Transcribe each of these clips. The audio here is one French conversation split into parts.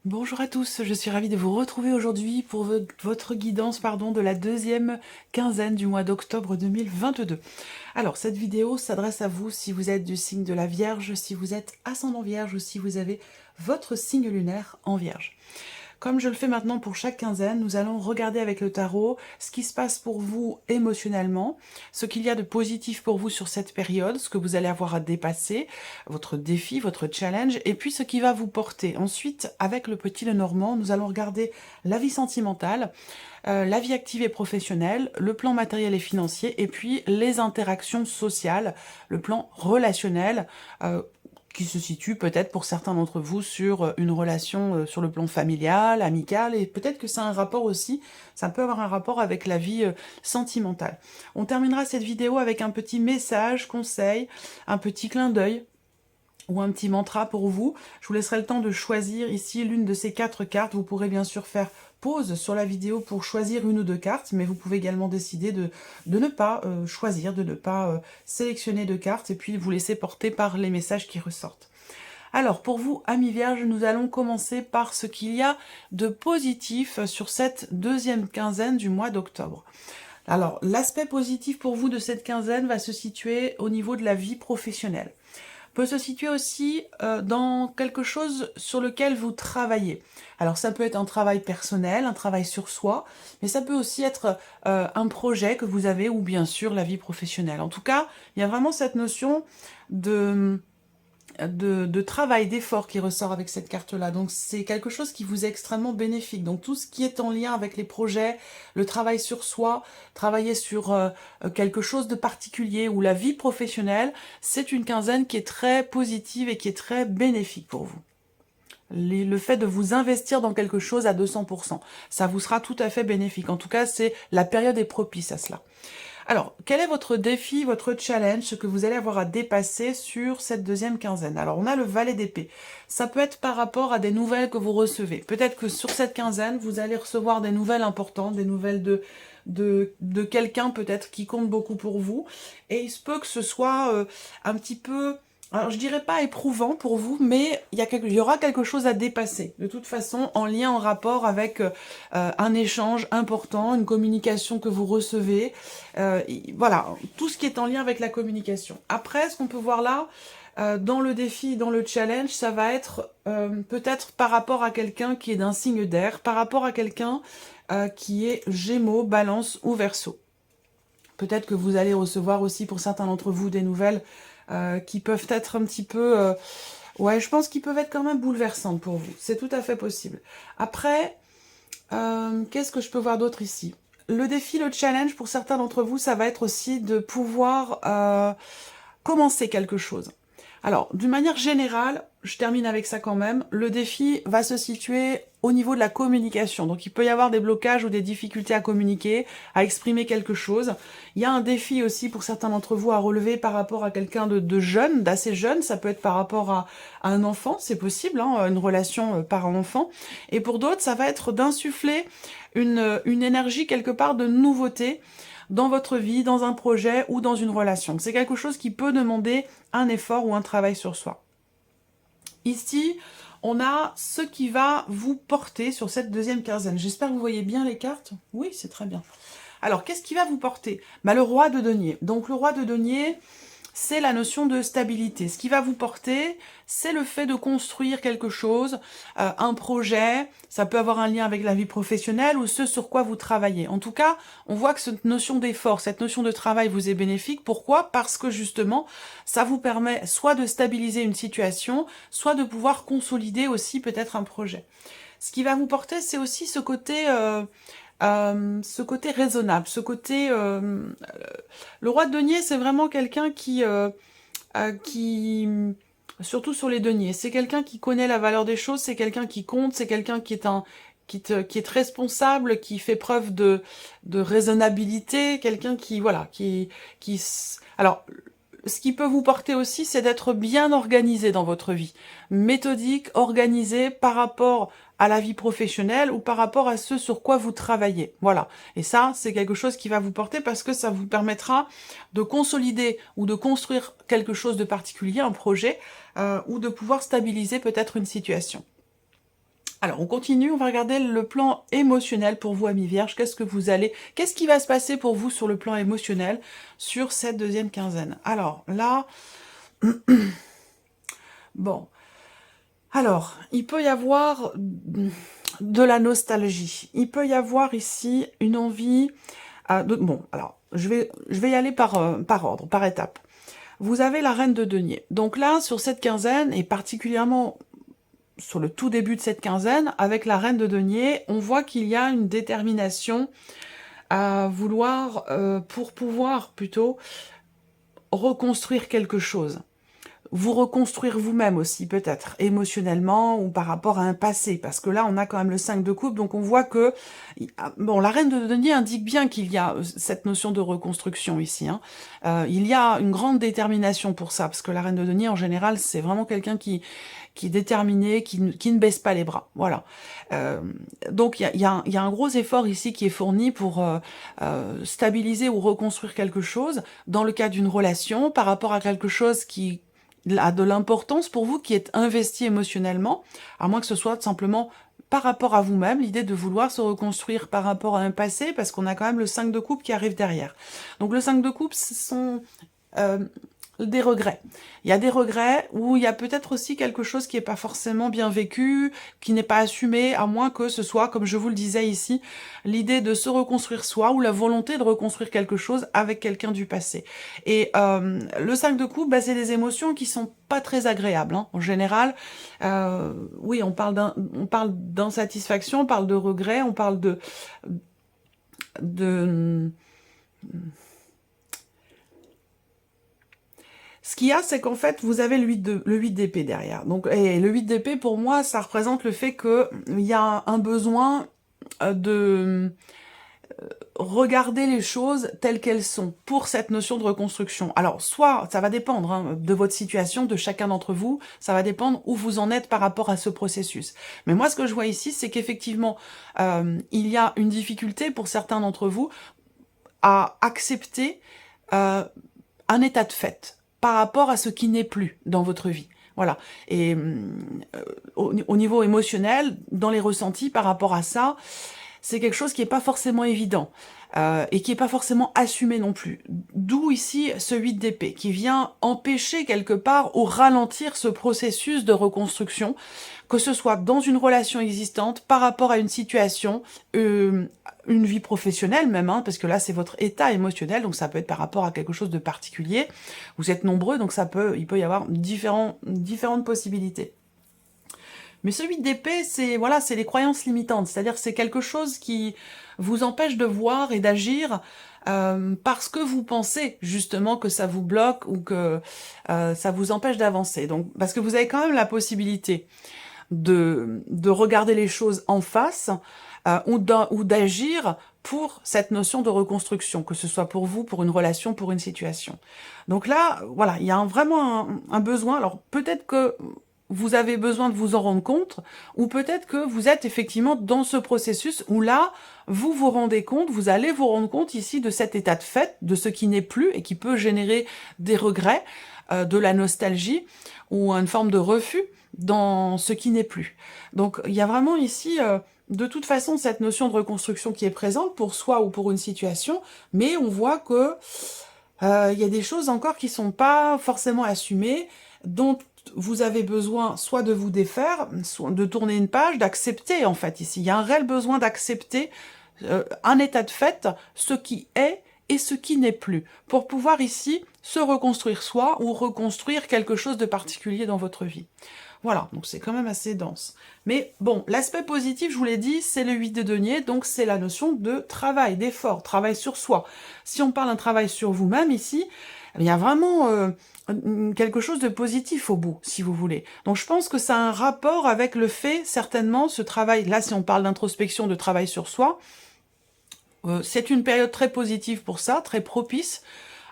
Bonjour à tous, je suis ravie de vous retrouver aujourd'hui pour votre guidance de la deuxième quinzaine du mois d'octobre 2022. Alors, cette vidéo s'adresse à vous si vous êtes du signe de la Vierge, si vous êtes ascendant Vierge ou si vous avez votre signe lunaire en Vierge. Comme je le fais maintenant pour chaque quinzaine, nous allons regarder avec le tarot ce qui se passe pour vous émotionnellement, ce qu'il y a de positif pour vous sur cette période, ce que vous allez avoir à dépasser, votre défi, votre challenge, et puis ce qui va vous porter. Ensuite, avec le petit Lenormand, nous allons regarder la vie sentimentale, la vie active et professionnelle, le plan matériel et financier, et puis les interactions sociales, le plan relationnel, qui se situe peut-être pour certains d'entre vous sur une relation sur le plan familial, amical, et peut-être que ça a un rapport aussi, ça peut avoir un rapport avec la vie sentimentale. On terminera cette vidéo avec un petit message, conseil, un petit clin d'œil, ou un petit mantra pour vous. Je vous laisserai le temps de choisir ici l'une de ces 4 cartes. Vous pourrez bien sûr faire pause sur la vidéo pour choisir une ou 2 cartes, mais vous pouvez également décider de ne pas choisir, de ne pas sélectionner de cartes, et puis vous laisser porter par les messages qui ressortent. Alors, pour vous, amis vierges, nous allons commencer par ce qu'il y a de positif sur cette deuxième quinzaine du mois d'octobre. Alors, l'aspect positif pour vous de cette quinzaine va se situer au niveau de la vie professionnelle. Peut se situer aussi dans quelque chose sur lequel vous travaillez. Alors ça peut être un travail personnel, un travail sur soi, mais ça peut aussi être un projet que vous avez ou bien sûr la vie professionnelle. En tout cas, il y a vraiment cette notion de travail, d'effort qui ressort avec cette carte-là. Donc c'est quelque chose qui vous est extrêmement bénéfique. Donc tout ce qui est en lien avec les projets, le travail sur soi, travailler sur quelque chose de particulier ou la vie professionnelle, c'est une quinzaine qui est très positive et qui est très bénéfique pour vous. Le fait de vous investir dans quelque chose à 200%, ça vous sera tout à fait bénéfique. En tout cas, la période est propice à cela. Alors, quel est votre défi, votre challenge, ce que vous allez avoir à dépasser sur cette deuxième quinzaine? Alors, on a le valet d'épée. Ça peut être par rapport à des nouvelles que vous recevez. Peut-être que sur cette quinzaine, vous allez recevoir des nouvelles importantes, des nouvelles de quelqu'un peut-être qui compte beaucoup pour vous. Et il se peut que ce soit un petit peu... Alors, je dirais pas éprouvant pour vous, mais il y aura quelque chose à dépasser. De toute façon, en lien, en rapport avec un échange important, une communication que vous recevez. Voilà, tout ce qui est en lien avec la communication. Après, ce qu'on peut voir là, dans le défi, dans le challenge, ça va être peut-être par rapport à quelqu'un qui est d'un signe d'air, par rapport à quelqu'un qui est Gémeaux, Balance ou Verseau. Peut-être que vous allez recevoir aussi pour certains d'entre vous des nouvelles qui peuvent être un petit peu... ouais, je pense qu'ils peuvent être quand même bouleversantes pour vous. C'est tout à fait possible. Après, qu'est-ce que je peux voir d'autre ici? Le défi, le challenge, pour certains d'entre vous, ça va être aussi de pouvoir commencer quelque chose. Alors, d'une manière générale, je termine avec ça quand même, le défi va se situer au niveau de la communication. Donc il peut y avoir des blocages ou des difficultés à communiquer, à exprimer quelque chose. Il y a un défi aussi pour certains d'entre vous à relever par rapport à quelqu'un de jeune, d'assez jeune. Ça peut être par rapport à un enfant, c'est possible, hein, une relation parent-enfant. Et pour d'autres, ça va être d'insuffler une énergie quelque part de nouveauté dans votre vie, dans un projet ou dans une relation. C'est quelque chose qui peut demander un effort ou un travail sur soi. Ici, on a ce qui va vous porter sur cette deuxième quinzaine. J'espère que vous voyez bien les cartes. Oui, c'est très bien. Alors, qu'est-ce qui va vous porter? Le roi de denier. Donc, le roi de denier, c'est la notion de stabilité. Ce qui va vous porter, c'est le fait de construire quelque chose, un projet, ça peut avoir un lien avec la vie professionnelle ou ce sur quoi vous travaillez. En tout cas, on voit que cette notion d'effort, cette notion de travail vous est bénéfique. Pourquoi? Parce que justement, ça vous permet soit de stabiliser une situation, soit de pouvoir consolider aussi peut-être un projet. Ce qui va vous porter, c'est aussi ce côté raisonnable, ce côté... le roi de denier, c'est vraiment quelqu'un qui, surtout sur les deniers, c'est quelqu'un qui connaît la valeur des choses, c'est quelqu'un qui compte, c'est quelqu'un qui est responsable, qui fait preuve de raisonnabilité, quelqu'un qui, voilà, alors, ce qui peut vous porter aussi, c'est d'être bien organisé dans votre vie. Méthodique, organisé par rapport à la vie professionnelle ou par rapport à ce sur quoi vous travaillez. Voilà. Et ça, c'est quelque chose qui va vous porter parce que ça vous permettra de consolider ou de construire quelque chose de particulier, un projet, ou de pouvoir stabiliser peut-être une situation. Alors, on continue, on va regarder le plan émotionnel pour vous, amis vierges. Qu'est-ce qui va se passer pour vous sur le plan émotionnel sur cette deuxième quinzaine? Alors, là, bon. Alors, il peut y avoir de la nostalgie. Il peut y avoir ici une envie... bon, alors, je vais y aller par ordre, par étape. Vous avez la reine de denier. Donc là, sur cette quinzaine, et particulièrement sur le tout début de cette quinzaine, avec la reine de denier, on voit qu'il y a une détermination à vouloir, pour pouvoir plutôt reconstruire quelque chose. Vous reconstruire vous-même aussi, peut-être, émotionnellement ou par rapport à un passé, parce que là, on a quand même le 5 de coupe, donc on voit que... Bon, la reine de denier indique bien qu'il y a cette notion de reconstruction ici. Hein. Il y a une grande détermination pour ça, parce que la reine de denier, en général, c'est vraiment quelqu'un qui est déterminé, qui ne baisse pas les bras. Voilà. Donc, il y a un gros effort ici qui est fourni pour stabiliser ou reconstruire quelque chose, dans le cas d'une relation, par rapport à quelque chose qui a de l'importance pour vous, qui est investi émotionnellement, à moins que ce soit simplement par rapport à vous-même, l'idée de vouloir se reconstruire par rapport à un passé, parce qu'on a quand même le 5 de coupe qui arrive derrière. Donc le 5 de coupe, ce sont des regrets. Il y a des regrets où il y a peut-être aussi quelque chose qui n'est pas forcément bien vécu, qui n'est pas assumé, à moins que ce soit, comme je vous le disais ici, l'idée de se reconstruire soi ou la volonté de reconstruire quelque chose avec quelqu'un du passé. Et le 5 de coupe, c'est des émotions qui sont pas très agréables. Hein. En général, oui, on parle d'insatisfaction, on parle de regret, on parle de ce qu'il y a, c'est qu'en fait, vous avez le 8 d'épée derrière. Donc, et le 8 d'épée, pour moi, ça représente le fait qu'il y a un besoin de regarder les choses telles qu'elles sont pour cette notion de reconstruction. Alors, soit, ça va dépendre hein, de votre situation, de chacun d'entre vous, ça va dépendre où vous en êtes par rapport à ce processus. Mais moi, ce que je vois ici, c'est qu'effectivement, il y a une difficulté pour certains d'entre vous à accepter un état de fait par rapport à ce qui n'est plus dans votre vie. Voilà. Et au niveau émotionnel, dans les ressentis par rapport à ça, c'est quelque chose qui n'est pas forcément évident et qui n'est pas forcément assumé non plus. D'où ici ce 8 d'épée, qui vient empêcher quelque part ou ralentir ce processus de reconstruction, que ce soit dans une relation existante, par rapport à une situation, une vie professionnelle même, hein, parce que là c'est votre état émotionnel, donc ça peut être par rapport à quelque chose de particulier. Vous êtes nombreux, donc il peut y avoir différentes possibilités. Mais ce 8 d'épée, c'est voilà, c'est les croyances limitantes, c'est-à-dire c'est quelque chose qui vous empêche de voir et d'agir parce que vous pensez justement que ça vous bloque ou que ça vous empêche d'avancer. Donc, parce que vous avez quand même la possibilité de regarder les choses en face ou d'agir pour cette notion de reconstruction, que ce soit pour vous, pour une relation, pour une situation. Donc là, voilà, il y a vraiment un besoin. Alors peut-être que vous avez besoin de vous en rendre compte, ou peut-être que vous êtes effectivement dans ce processus où là, vous vous rendez compte, vous allez vous rendre compte ici de cet état de fait, de ce qui n'est plus et qui peut générer des regrets, de la nostalgie ou une forme de refus dans ce qui n'est plus. Donc il y a vraiment ici, de toute façon, cette notion de reconstruction qui est présente pour soi ou pour une situation, mais on voit que il y a des choses encore qui sont pas forcément assumées, dont vous avez besoin soit de vous défaire, soit de tourner une page, d'accepter en fait ici. Il y a un réel besoin d'accepter un état de fait, ce qui est et ce qui n'est plus, pour pouvoir ici se reconstruire soi ou reconstruire quelque chose de particulier dans votre vie. Voilà, donc c'est quand même assez dense. Mais bon, l'aspect positif, je vous l'ai dit, c'est le 8 de denier, donc c'est la notion de travail, d'effort, travail sur soi. Si on parle d'un travail sur vous-même ici, il y a vraiment quelque chose de positif au bout, si vous voulez. Donc je pense que ça a un rapport avec le fait, certainement, ce travail, là si on parle d'introspection, de travail sur soi, c'est une période très positive pour ça, très propice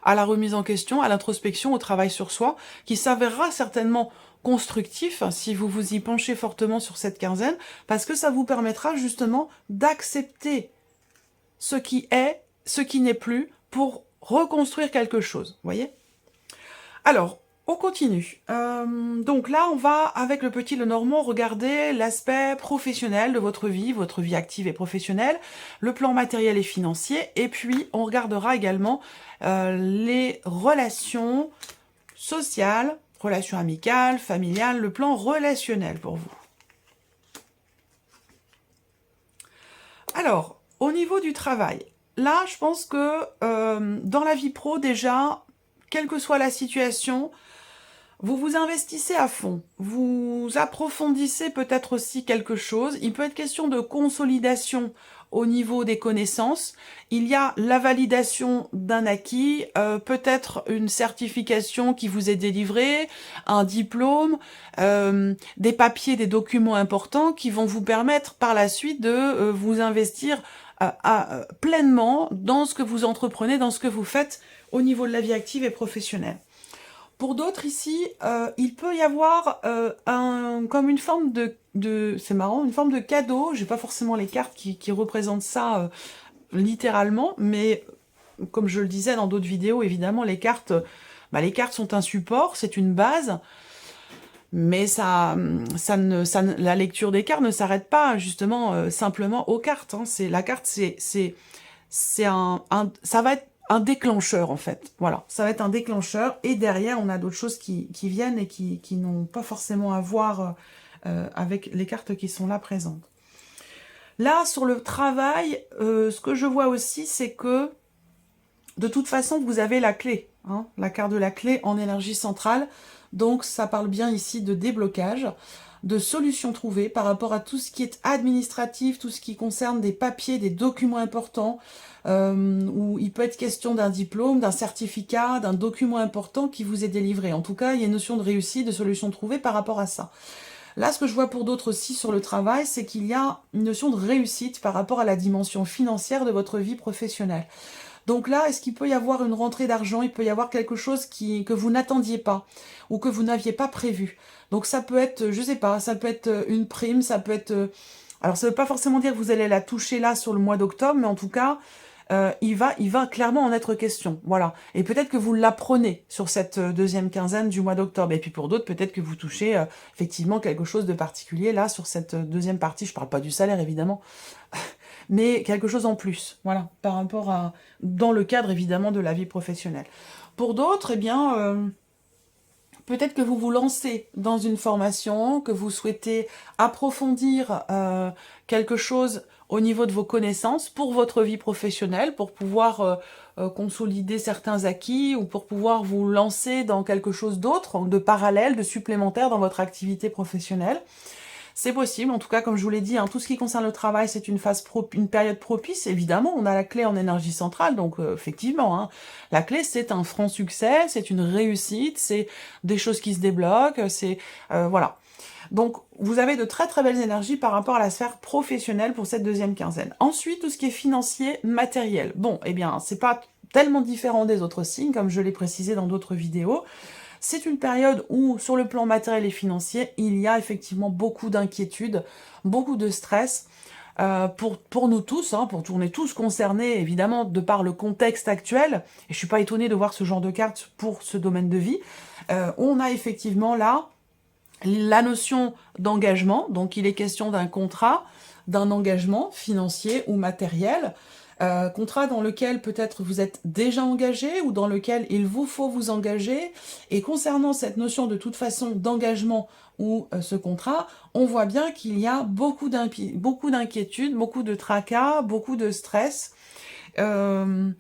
à la remise en question, à l'introspection, au travail sur soi, qui s'avérera certainement constructif si vous vous y penchez fortement sur cette quinzaine, parce que ça vous permettra justement d'accepter ce qui est, ce qui n'est plus, pour reconstruire quelque chose, vous voyez? Alors, On continue. Donc là, on va, avec le petit Lenormand, regarder l'aspect professionnel de votre vie active et professionnelle, le plan matériel et financier, et puis on regardera également les relations sociales, relations amicales, familiales, le plan relationnel pour vous. Alors, au niveau du travail, là, je pense que dans la vie pro, déjà, quelle que soit la situation, vous vous investissez à fond, vous approfondissez peut-être aussi quelque chose. Il peut être question de consolidation au niveau des connaissances. Il y a la validation d'un acquis, peut-être une certification qui vous est délivrée, un diplôme, des papiers, des documents importants qui vont vous permettre par la suite de vous investir pleinement dans ce que vous entreprenez, dans ce que vous faites au niveau de la vie active et professionnelle. Pour d'autres ici, il peut y avoir comme une forme c'est marrant, une forme de cadeau. J'ai pas forcément les cartes qui représentent ça littéralement, mais comme je le disais dans d'autres vidéos, évidemment, les cartes sont un support, c'est une base, mais la lecture des cartes ne s'arrête pas justement simplement aux cartes. Hein. La carte, ça va être un déclencheur en fait, voilà, ça va être un déclencheur, et derrière on a d'autres choses qui viennent et qui n'ont pas forcément à voir avec les cartes qui sont là présentes. Là, sur le travail, ce que je vois aussi, c'est que de toute façon, vous avez la clé, hein, la carte de la clé en énergie centrale, donc ça parle bien ici de déblocage, de solutions trouvées par rapport à tout ce qui est administratif, tout ce qui concerne des papiers, des documents importants, où il peut être question d'un diplôme, d'un certificat, d'un document important qui vous est délivré. En tout cas, il y a une notion de réussite, de solution trouvée par rapport à ça. Là, ce que je vois pour d'autres aussi sur le travail, c'est qu'il y a une notion de réussite par rapport à la dimension financière de votre vie professionnelle. Donc là, est-ce qu'il peut y avoir une rentrée d'argent? Il peut y avoir quelque chose que vous n'attendiez pas ou que vous n'aviez pas prévu. Donc ça peut être, je sais pas, ça peut être une prime, ça peut être... Alors ça ne veut pas forcément dire que vous allez la toucher là sur le mois d'octobre, mais en tout cas, il va clairement en être question. Voilà. Et peut-être que vous l'apprenez sur cette deuxième quinzaine du mois d'octobre. Et puis pour d'autres, peut-être que vous touchez effectivement quelque chose de particulier là sur cette deuxième partie. Je parle pas du salaire évidemment. Mais quelque chose en plus, voilà, par rapport à, dans le cadre évidemment de la vie professionnelle. Pour d'autres, eh bien, peut-être que vous vous lancez dans une formation, que vous souhaitez approfondir quelque chose au niveau de vos connaissances pour votre vie professionnelle, pour pouvoir consolider certains acquis ou pour pouvoir vous lancer dans quelque chose d'autre, de parallèle, de supplémentaire dans votre activité professionnelle. C'est possible, en tout cas, comme je vous l'ai dit, hein, tout ce qui concerne le travail, c'est une période propice. Évidemment, on a la clé en énergie centrale, donc effectivement, hein, la clé, c'est un franc succès, c'est une réussite, c'est des choses qui se débloquent, c'est... voilà. Donc, vous avez de très très belles énergies par rapport à la sphère professionnelle pour cette deuxième quinzaine. Ensuite, tout ce qui est financier, matériel. Bon, eh bien, c'est pas tellement différent des autres signes, comme je l'ai précisé dans d'autres vidéos. C'est une période où, sur le plan matériel et financier, il y a effectivement beaucoup d'inquiétudes, beaucoup de stress pour nous tous, hein, on est tous concernés, évidemment, de par le contexte actuel, et je suis pas étonnée de voir ce genre de carte pour ce domaine de vie. On a effectivement là la notion d'engagement, donc il est question d'un contrat, d'un engagement financier ou matériel, contrat dans lequel peut-être vous êtes déjà engagé ou dans lequel il vous faut vous engager. Et concernant cette notion de toute façon d'engagement ou ce contrat, on voit bien qu'il y a beaucoup d'inquiétudes, beaucoup de tracas, beaucoup de stress. Voilà,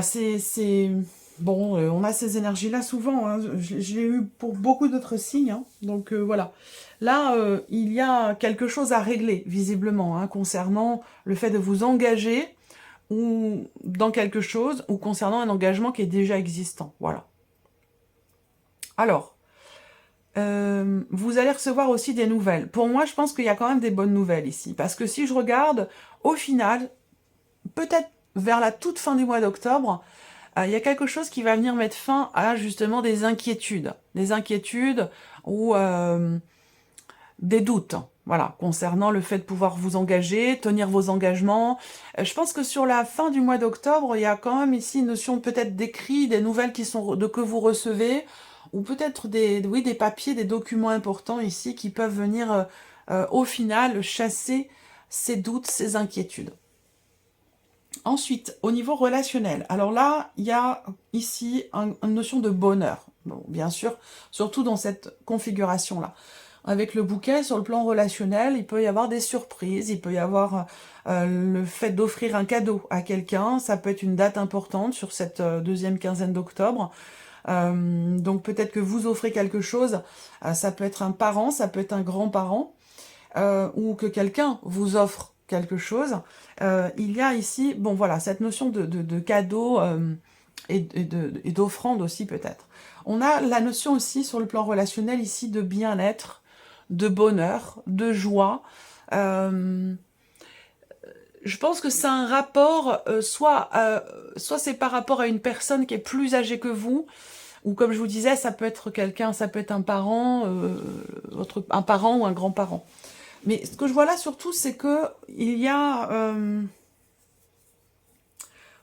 c'est... Bon, on a ces énergies-là souvent, hein. Je l'ai eu pour beaucoup d'autres signes, hein. Donc voilà. Là, il y a quelque chose à régler, visiblement, hein, concernant le fait de vous engager ou dans quelque chose, ou concernant un engagement qui est déjà existant. Voilà. Alors, vous allez recevoir aussi des nouvelles. Pour moi, je pense qu'il y a quand même des bonnes nouvelles ici. Parce que si je regarde, au final, peut-être vers la toute fin du mois d'octobre, il y a quelque chose qui va venir mettre fin à justement des inquiétudes. Des inquiétudes où des doutes, voilà, concernant le fait de pouvoir vous engager, tenir vos engagements. Je pense que sur la fin du mois d'octobre, il y a quand même ici une notion peut-être d'écrit, des nouvelles que vous recevez, ou peut-être oui, des papiers, des documents importants ici qui peuvent venir au final chasser ces doutes, ces inquiétudes. Ensuite, au niveau relationnel, alors là, il y a ici une notion de bonheur. Bon, bien sûr, surtout dans cette configuration-là. Avec le bouquet, sur le plan relationnel, il peut y avoir des surprises, il peut y avoir le fait d'offrir un cadeau à quelqu'un, ça peut être une date importante sur cette deuxième quinzaine d'octobre. Donc peut-être que vous offrez quelque chose, ça peut être un parent, ça peut être un grand-parent, ou que quelqu'un vous offre quelque chose. Il y a ici, bon voilà, cette notion de cadeau et d'offrande aussi peut-être. On a la notion aussi sur le plan relationnel ici de bien-être, de bonheur, de joie. Je pense que c'est un rapport, soit c'est par rapport à une personne qui est plus âgée que vous, ou comme je vous disais, ça peut être quelqu'un, ça peut être un parent, un parent ou un grand-parent. Mais ce que je vois là surtout, c'est que il y a...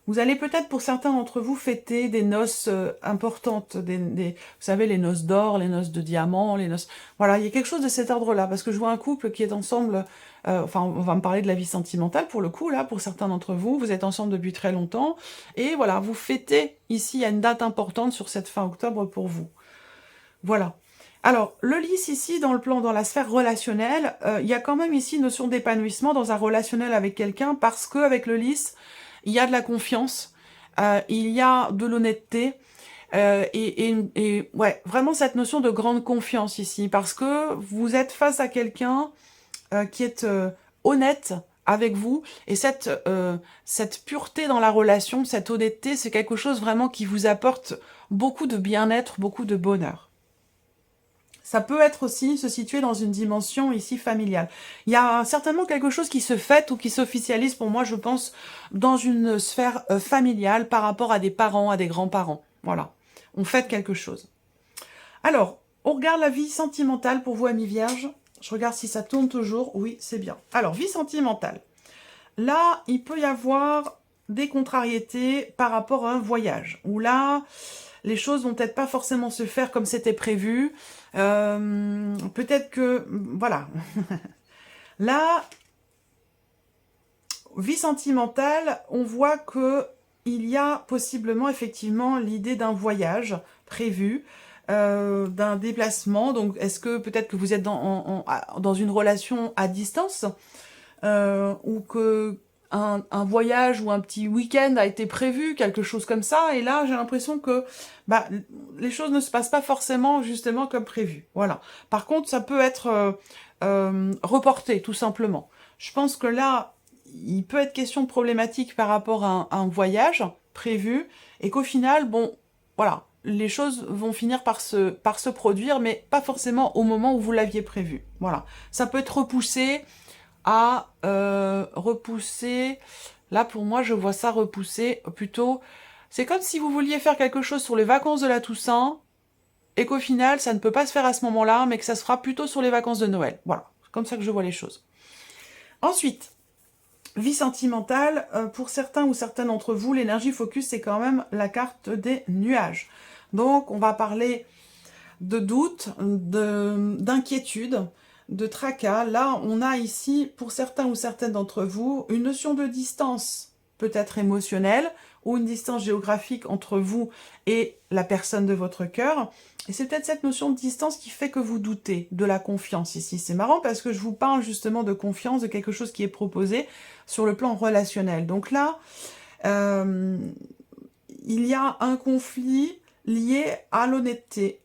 vous allez peut-être pour certains d'entre vous fêter des noces importantes, vous savez, les noces d'or, les noces de diamants, les noces... Voilà, il y a quelque chose de cet ordre-là, parce que je vois un couple qui est ensemble, enfin, on va me parler de la vie sentimentale pour le coup, là, pour certains d'entre vous, vous êtes ensemble depuis très longtemps, et voilà, vous fêtez, ici, il y a une date importante sur cette fin octobre pour vous. Voilà. Alors, le lys ici, dans la sphère relationnelle, il y a quand même ici une notion d'épanouissement dans un relationnel avec quelqu'un, parce qu'avec le lys, il y a de la confiance, il y a de l'honnêteté, et ouais, vraiment cette notion de grande confiance ici, parce que vous êtes face à quelqu'un qui est honnête avec vous, et cette pureté dans la relation, cette honnêteté, c'est quelque chose vraiment qui vous apporte beaucoup de bien-être, beaucoup de bonheur. Ça peut être aussi se situer dans une dimension ici familiale. Il y a certainement quelque chose qui se fête ou qui s'officialise pour moi, je pense, dans une sphère familiale par rapport à des parents, à des grands-parents. Voilà, on fête quelque chose. Alors, on regarde la vie sentimentale pour vous, amis vierges. Je regarde si ça tourne toujours. Oui, c'est bien. Alors, vie sentimentale. Là, il peut y avoir des contrariétés par rapport à un voyage. Où là, les choses vont peut-être pas forcément se faire comme c'était prévu. Peut-être que... Voilà. Là, vie sentimentale, on voit que il y a possiblement effectivement l'idée d'un voyage prévu, d'un déplacement. Donc, est-ce que peut-être que vous êtes dans une relation à distance, ou que un voyage ou un petit week-end a été prévu, quelque chose comme ça, et là j'ai l'impression que les choses ne se passent pas forcément justement comme prévu. Voilà. Par contre, ça peut être reporté, tout simplement. Je pense que là, il peut être question de problématique par rapport à un voyage prévu, et qu'au final, bon, voilà, les choses vont finir par se produire, mais pas forcément au moment où vous l'aviez prévu. Voilà. Ça peut être repoussé, à repousser. Là, pour moi, je vois ça repousser plutôt... C'est comme si vous vouliez faire quelque chose sur les vacances de la Toussaint, et qu'au final, ça ne peut pas se faire à ce moment-là, mais que ça se fera plutôt sur les vacances de Noël. Voilà, c'est comme ça que je vois les choses. Ensuite, vie sentimentale, pour certains ou certaines d'entre vous, l'énergie focus, c'est quand même la carte des nuages. Donc, on va parler de doute, d'inquiétude, de tracas. Là, on a ici, pour certains ou certaines d'entre vous, une notion de distance, peut-être émotionnelle, ou une distance géographique entre vous et la personne de votre cœur. Et c'est peut-être cette notion de distance qui fait que vous doutez de la confiance ici. C'est marrant parce que je vous parle justement de confiance, de quelque chose qui est proposé sur le plan relationnel. Donc là, il y a un conflit lié à l'honnêteté,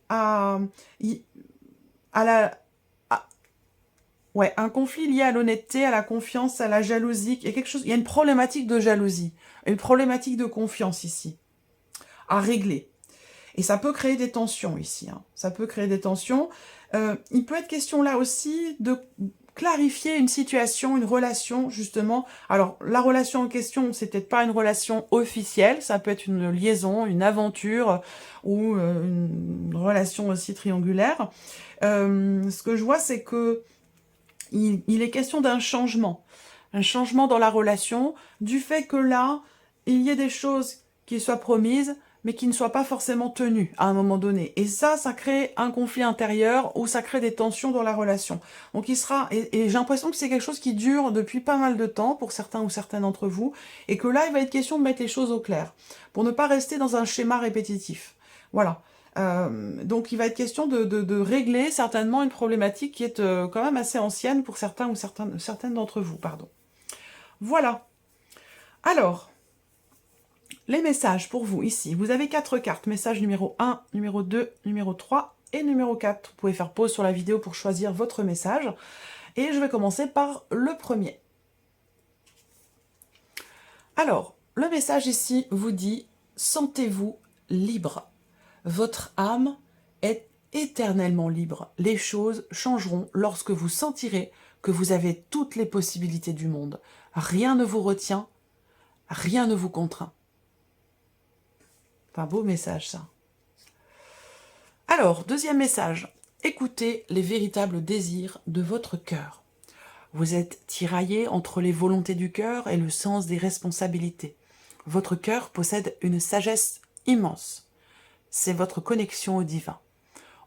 ouais, un conflit lié à l'honnêteté, à la confiance, à la jalousie. Il y a une problématique de jalousie, une problématique de confiance ici, à régler. Et ça peut créer des tensions ici. Hein. Ça peut créer des tensions. Il peut être question là aussi de clarifier une situation, une relation, justement. Alors, la relation en question, c'est peut-être pas une relation officielle, ça peut être une liaison, une aventure, ou une relation aussi triangulaire. Ce que je vois, c'est que il est question d'un changement dans la relation, du fait que là, il y ait des choses qui soient promises, mais qui ne soient pas forcément tenues à un moment donné. Et ça crée un conflit intérieur ou ça crée des tensions dans la relation. Donc il sera, et j'ai l'impression que c'est quelque chose qui dure depuis pas mal de temps pour certains ou certaines d'entre vous, et que là, il va être question de mettre les choses au clair, pour ne pas rester dans un schéma répétitif. Voilà. Donc il va être question de régler certainement une problématique qui est quand même assez ancienne pour certains ou certaines d'entre vous, pardon. Voilà. Alors, les messages pour vous ici. Vous avez 4 cartes. Message numéro 1, numéro 2, numéro 3 et numéro 4. Vous pouvez faire pause sur la vidéo pour choisir votre message. Et je vais commencer par le premier. Alors, le message ici vous dit « Sentez-vous libre ». Votre âme est éternellement libre. Les choses changeront lorsque vous sentirez que vous avez toutes les possibilités du monde. Rien ne vous retient, rien ne vous contraint. C'est un beau message, ça. Alors, deuxième message. Écoutez les véritables désirs de votre cœur. Vous êtes tiraillé entre les volontés du cœur et le sens des responsabilités. Votre cœur possède une sagesse immense. C'est votre connexion au divin.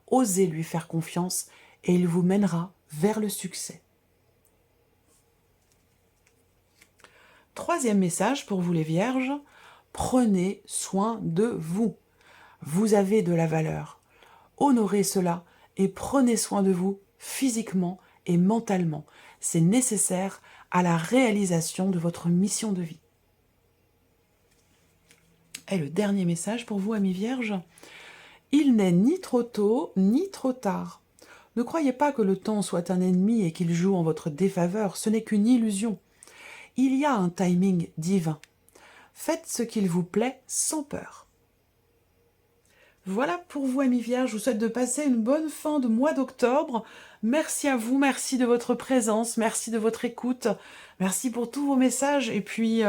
Osez lui faire confiance et il vous mènera vers le succès. Troisième message pour vous les vierges, prenez soin de vous. Vous avez de la valeur. Honorez cela et prenez soin de vous physiquement et mentalement. C'est nécessaire à la réalisation de votre mission de vie. Et le dernier message pour vous, amis vierges, il n'est ni trop tôt ni trop tard. Ne croyez pas que le temps soit un ennemi et qu'il joue en votre défaveur, ce n'est qu'une illusion. Il y a un timing divin. Faites ce qu'il vous plaît sans peur. Voilà pour vous, amis vierges. Je vous souhaite de passer une bonne fin de mois d'octobre. Merci à vous, merci de votre présence, merci de votre écoute, merci pour tous vos messages. Et puis,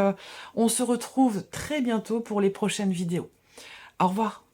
on se retrouve très bientôt pour les prochaines vidéos. Au revoir.